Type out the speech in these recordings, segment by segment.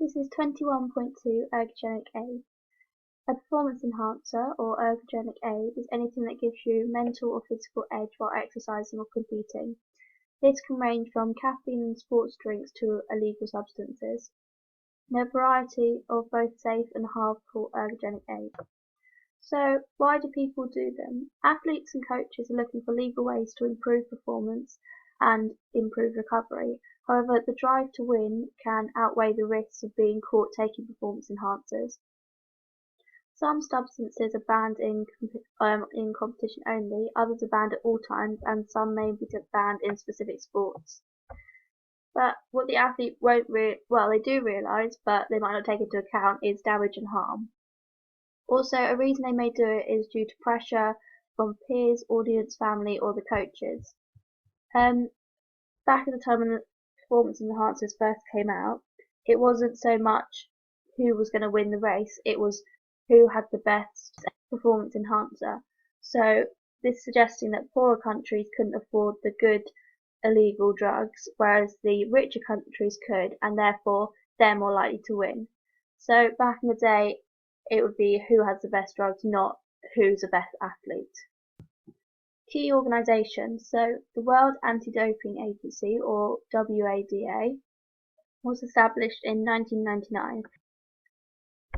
This is 21.2 Ergogenic aid. A performance enhancer, or ergogenic aid, is anything that gives you mental or physical edge while exercising or competing. This can range from caffeine and sports drinks to illegal substances. There are a variety of both safe and harmful ergogenic aids. So, why do people do them? Athletes and coaches are looking for legal ways to improve performance and improve recovery. However, the drive to win can outweigh the risks of being caught taking performance enhancers. Some substances are banned in competition only, others are banned at all times, and some may be banned in specific sports. But what the athlete they do realise, but they might not take into account, is damage and harm. Also, a reason they may do it is due to pressure from peers, audience, family, or the coaches. Back at the time when the performance enhancers first came out, it wasn't so much who was going to win the race, it was who had the best performance enhancer. So this is suggesting that poorer countries couldn't afford the good illegal drugs, whereas the richer countries could, and therefore they're more likely to win. So back in the day, it would be who has the best drugs, not who's the best athlete. Key organisations. So the World Anti-Doping Agency, or WADA, was established in 1999.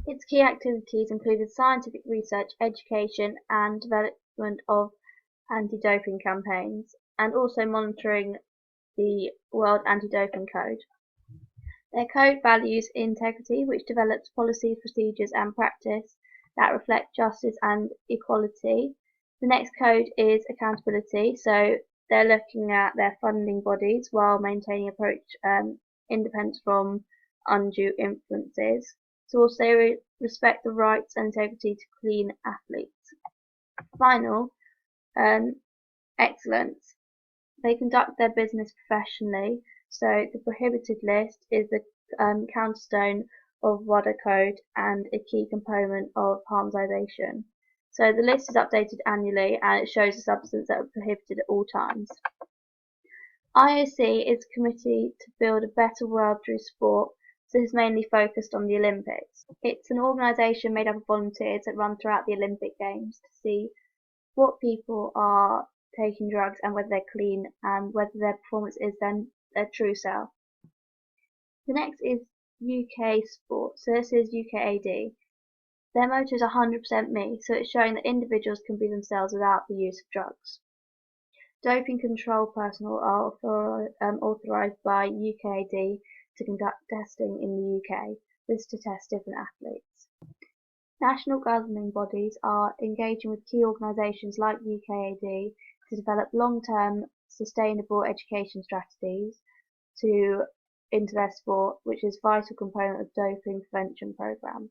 Its key activities included scientific research, education and development of anti-doping campaigns, and also monitoring the World Anti-Doping Code. Their code values integrity, which develops policies, procedures and practice that reflect justice and equality. The next code is accountability, so they're looking at their funding bodies while maintaining approach independence from undue influences. So also they respect the rights and integrity to clean athletes. Final, excellence. They conduct their business professionally, so the prohibited list is the counterstone of WADA code and a key component of harmonization. So the list is updated annually and it shows the substances that are prohibited at all times. IOC is a committee to build a better world through sport, so this is mainly focused on the Olympics. It's an organisation made up of volunteers that run throughout the Olympic Games to see what people are taking drugs and whether they're clean and whether their performance is then their true self. The next is UK Sport, so this is UKAD. Their motto is 100% me, so it's showing that individuals can be themselves without the use of drugs. Doping control personnel are authorised by UKAD to conduct testing in the UK. This is to test different athletes. National governing bodies are engaging with key organisations like UKAD to develop long-term sustainable education strategies into their sport, which is a vital component of doping prevention programme.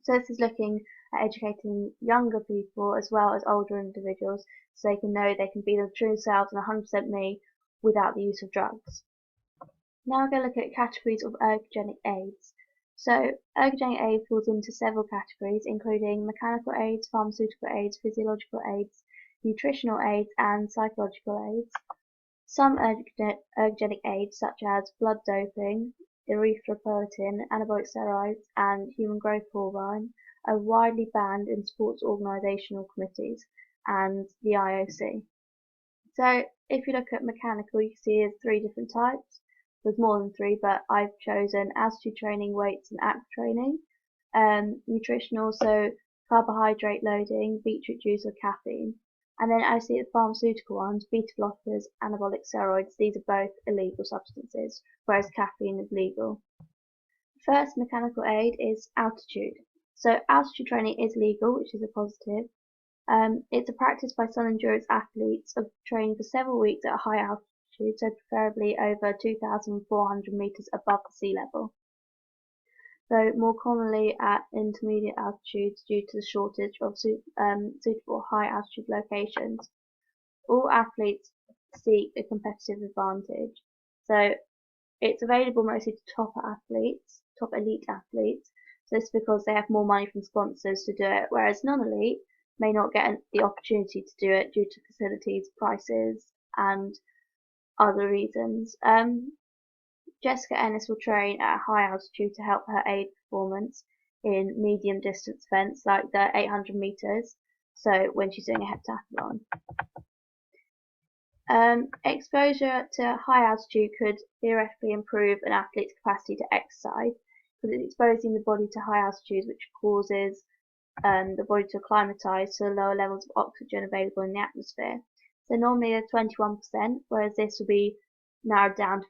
So this is looking at educating younger people as well as older individuals so they can know they can be their true selves and 100% me without the use of drugs. Now we're going to look at categories of ergogenic aids. So ergogenic aid falls into several categories, including mechanical aids, pharmaceutical aids, physiological aids, nutritional aids and psychological aids. Some ergogenic aids such as blood doping, erythropoietin, anabolic steroids and human growth hormone are widely banned in sports organisational committees and the IOC. So if you look at mechanical, you can see there's 3 different types. There's more than 3, but I've chosen altitude training, weights and active training. Nutritional, so carbohydrate loading, beetroot juice or caffeine. And then I see the pharmaceutical ones, beta blockers, anabolic steroids, these are both illegal substances, whereas caffeine is legal. The first mechanical aid is altitude. So altitude training is legal, which is a positive. It's a practice by some endurance athletes of training for several weeks at a high altitude, so preferably over 2,400 meters above the sea level, though more commonly at intermediate altitudes due to the shortage of suitable high altitude locations. All athletes seek a competitive advantage, so it's available mostly to top elite athletes, so this is because they have more money from sponsors to do it, whereas non-elite may not get the opportunity to do it due to facilities, prices and other reasons. Jessica Ennis will train at a high altitude to help her aid performance in medium distance events like the 800 meters, so when she's doing a heptathlon. Exposure to high altitude could theoretically improve an athlete's capacity to exercise because it's exposing the body to high altitudes, which causes the body to acclimatise to the lower levels of oxygen available in the atmosphere. So normally they're 21%, whereas this will be narrowed down to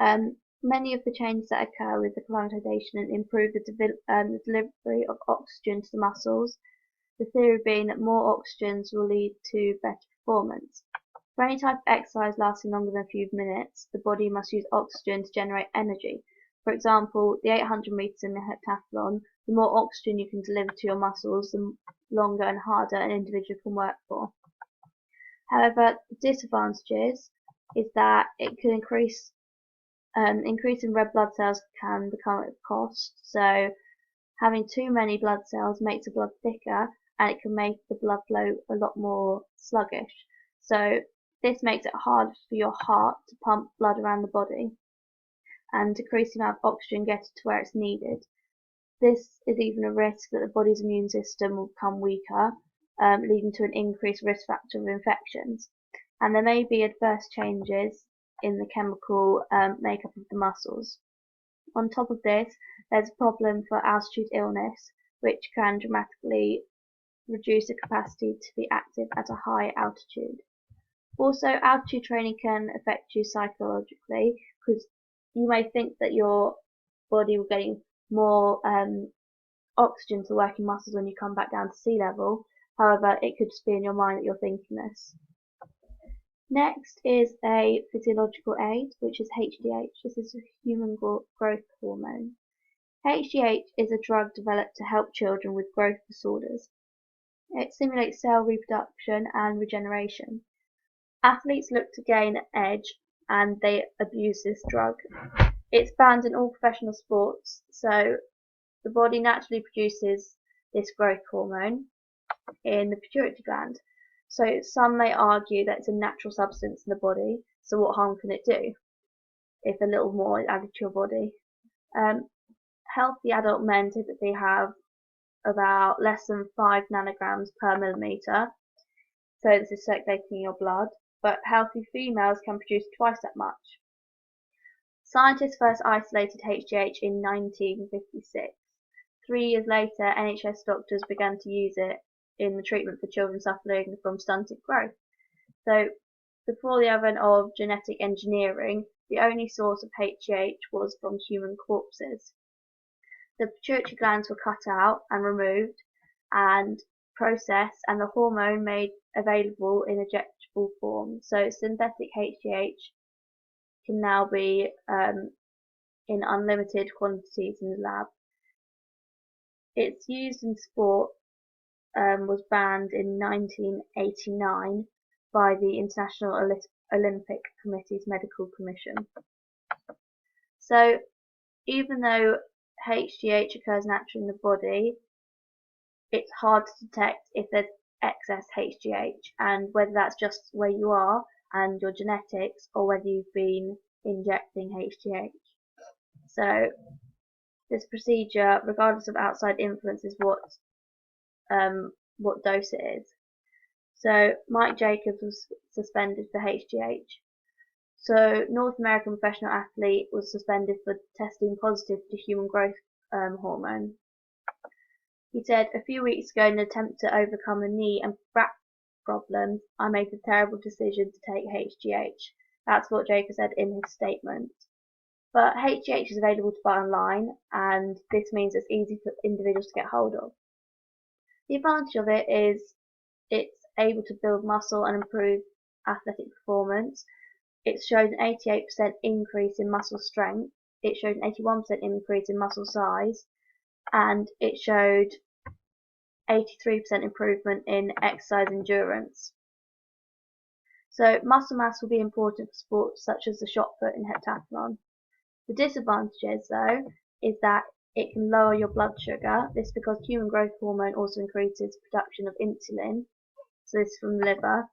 15%. Many of the changes that occur with acclimatization improve the delivery of oxygen to the muscles, the theory being that more oxygen will lead to better performance. For any type of exercise lasting longer than a few minutes, the body must use oxygen to generate energy. For example, the 800 meters in the heptathlon, the more oxygen you can deliver to your muscles, the longer and harder an individual can work for. However, the disadvantages is that it can increasing red blood cells can become at a cost. So having too many blood cells makes the blood thicker, and it can make the blood flow a lot more sluggish. So this makes it hard for your heart to pump blood around the body and decrease the amount of oxygen getting to where it's needed. This is even a risk that the body's immune system will become weaker, leading to an increased risk factor of infections. And there may be adverse changes in the chemical makeup of the muscles. On top of this, there's a problem for altitude illness, which can dramatically reduce the capacity to be active at a high altitude. Also, altitude training can affect you psychologically because you may think that your body will gain more oxygen to working muscles when you come back down to sea level. However, it could just be in your mind that you're thinking this. Next is a physiological aid, which is HGH. This is a human growth hormone. HGH is a drug developed to help children with growth disorders. It stimulates cell reproduction and regeneration. Athletes look to gain an edge and they abuse this drug. It's banned in all professional sports, so the body naturally produces this growth hormone in the pituitary gland. So some may argue that it's a natural substance in the body, so what harm can it do if a little more is added to your body? Healthy adult men typically have about less than 5 nanograms per millimeter, so this is circulating in your blood, but healthy females can produce twice that much. Scientists first isolated HGH in 1956. 3 years later, NHS doctors began to use it in the treatment for children suffering from stunted growth. So before the advent of genetic engineering, the only source of HGH was from human corpses. The pituitary glands were cut out and removed and processed, and the hormone made available in injectable form. So synthetic HGH can now be in unlimited quantities in the lab. Its use in sport was banned in 1989 by the International Olympic Committee's Medical Commission. So even though HGH occurs naturally in the body, it's hard to detect if there's excess HGH, and whether that's just where you are and your genetics, or whether you've been injecting HGH. So this procedure, regardless of outside influence, is what dose it is. So Mike Jacobs was suspended for HGH. So North American professional athlete was suspended for testing positive to human growth hormone. He said, "A few weeks ago, in an attempt to overcome a knee and back problems, I made the terrible decision to take HGH." That's what Jacobs said in his statement. But HGH is available to buy online, and this means it's easy for individuals to get hold of. The advantage of it is it's able to build muscle and improve athletic performance. It showed an 88% increase in muscle strength. It showed an 81% increase in muscle size, and it showed 83% improvement in exercise endurance. So muscle mass will be important for sports such as the shot put and heptathlon. The disadvantages, though, is that it can lower your blood sugar. This is because human growth hormone also increases production of insulin, so this is from the liver.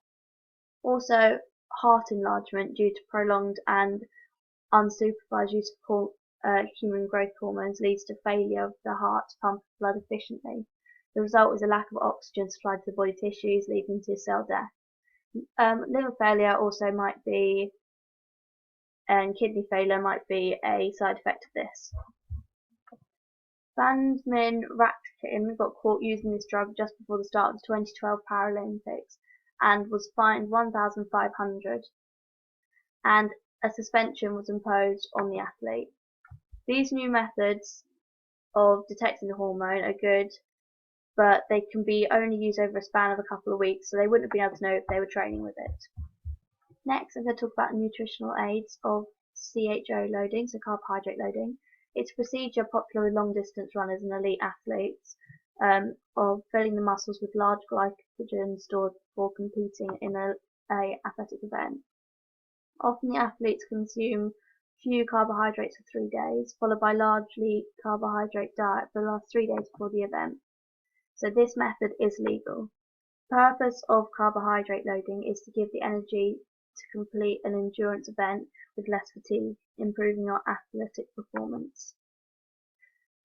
Also, heart enlargement due to prolonged and unsupervised use of human growth hormones leads to failure of the heart to pump blood efficiently. The result is a lack of oxygen supplied to the body tissues, leading to cell death. Liver failure also might be, and kidney failure might be a side effect of this. Bandsman Ratkin got caught using this drug just before the start of the 2012 Paralympics and was fined $1,500, and a suspension was imposed on the athlete. These new methods of detecting the hormone are good, but they can be only used over a span of a couple of weeks, so they wouldn't have been able to know if they were training with it. Next, I'm going to talk about nutritional aids of CHO loading, so carbohydrate loading. It's a procedure popular with long-distance runners and elite athletes of filling the muscles with large glycogen stored before competing in a athletic event. Often the athletes consume few carbohydrates for 3 days, followed by largely carbohydrate diet for the last 3 days before the event. So this method is legal. The purpose of carbohydrate loading is to give the energy to complete an endurance event with less fatigue, improving your athletic performance.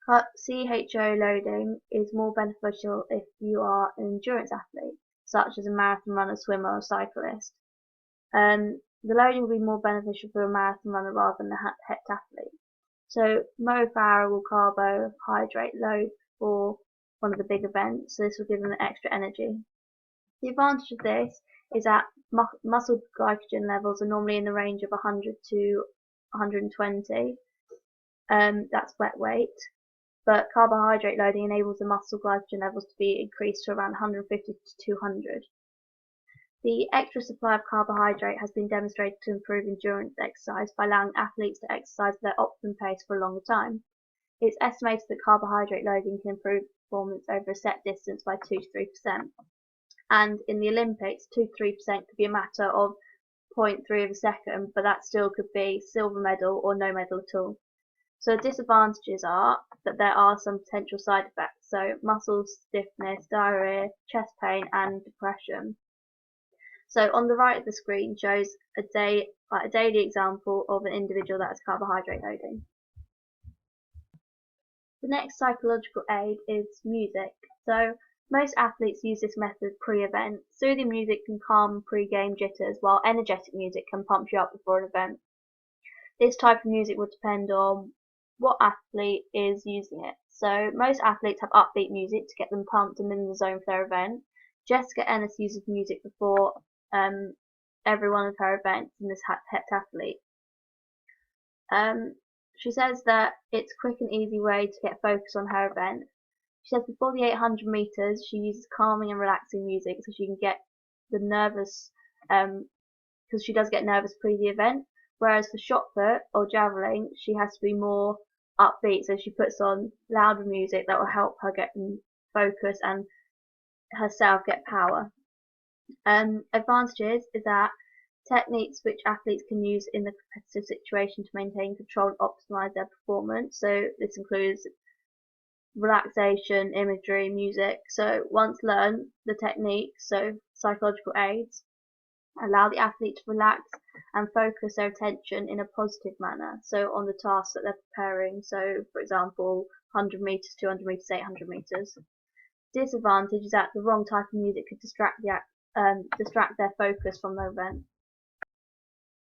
CHO loading is more beneficial if you are an endurance athlete, such as a marathon runner, swimmer, or cyclist. The loading will be more beneficial for a marathon runner rather than a heptathlete. So Mo Farah will carbohydrate load for one of the big events, so this will give them extra energy. The advantage of this is that muscle glycogen levels are normally in the range of 100 to 120, that's wet weight, but carbohydrate loading enables the muscle glycogen levels to be increased to around 150 to 200. The extra supply of carbohydrate has been demonstrated to improve endurance exercise by allowing athletes to exercise at their optimum pace for a longer time. It's estimated that carbohydrate loading can improve performance over a set distance by 2 to 3%. And in the Olympics, 2 to 3% could be a matter of 0.3 of a second, but that still could be silver medal or no medal at all. So the disadvantages are that there are some potential side effects, so muscle stiffness, diarrhea, chest pain, and depression. So on the right of the screen shows a daily example of an individual that has carbohydrate loading. The next psychological aid is music. So most athletes use this method pre-event. Soothing music can calm pre-game jitters, while energetic music can pump you up before an event. This type of music will depend on what athlete is using it. So most athletes have upbeat music to get them pumped and in the zone for their event. Jessica Ennis uses music before every one of her events in this heptathlete. She says that it's a quick and easy way to get focus on her event. She says before the 800 meters, she uses calming and relaxing music so she can get the nervous, because she does get nervous pre the event. Whereas for shot put or javelin, she has to be more upbeat, so she puts on louder music that will help her get focus and herself get power. Advantages is that techniques which athletes can use in the competitive situation to maintain control and optimize their performance. So this includes relaxation, imagery, music. So once learned, the techniques, so psychological aids, allow the athlete to relax and focus their attention in a positive manner. So on the tasks that they're preparing. So for example, 100 meters, 200 meters, 800 meters. Disadvantage is that the wrong type of music could distract their focus from the event.